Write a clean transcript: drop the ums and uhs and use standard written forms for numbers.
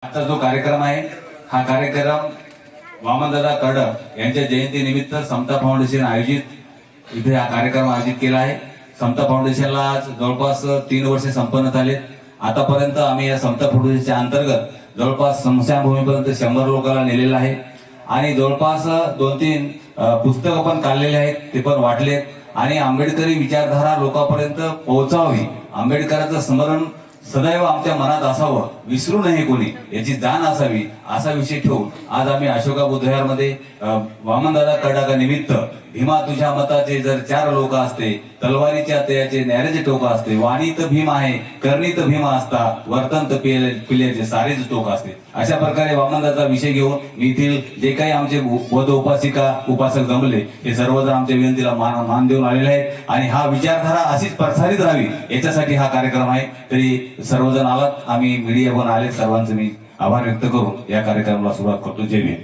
आजचा जो कार्यक्रम आहे हा कार्यक्रम वामनदादा कडक यांच्या जयंतीनिमित्त समता फाउंडेशन आयोजित इथे हा कार्यक्रम आयोजित केला आहे। समता फाउंडेशनला आज जवळपास 3 वर्षे संपन्न झालेत। आतापर्यंत आम्ही या समता फाउंडेशनच्या अंतर्गत जवळपास स्मशानभूमीपर्यंत 100 लोकांना नेलेलं आहे आणि जवळपास 2-3 पुस्तकं पण काढलेले आहेत, ते पण वाटलेत आणि आंबेडकरी विचारधारा लोकांपर्यंत पोहोचावी, आंबेडकरांचं स्मरण सदैव आमच्या मनात असावं, विसरू नये कोणी, याची जाण असावी असा विषय ठेवून आज आम्ही अशोका बुद्धविहारमध्ये वामनदादा कडकानिमित्त भीमा तुझ्या मताचे जर 4 लोक असते, तलवारीच्या त्याचे न्याऱ्याचे टोक असते, वाणीत भीम आहे करणीत भीम असता, वर्तंत पिल्याचे सारेच टोक असते। अशा प्रकारे वामनदादाचा विषय घेऊन मी येथील जे काही आमचे बौद्ध उपासिका उपासक जमले हे सर्वजण आमच्या विनंतीला मान देऊन आलेले आहेत आणि हा विचारधारा अशीच प्रसारित राहावी याच्यासाठी हा कार्यक्रम आहे। तरी सर्वजण आलात, आम्ही मीडिया पण आले, सर्वांचे मी आभार व्यक्त करून या कार्यक्रमाला सुरुवात करतो। जय भीम।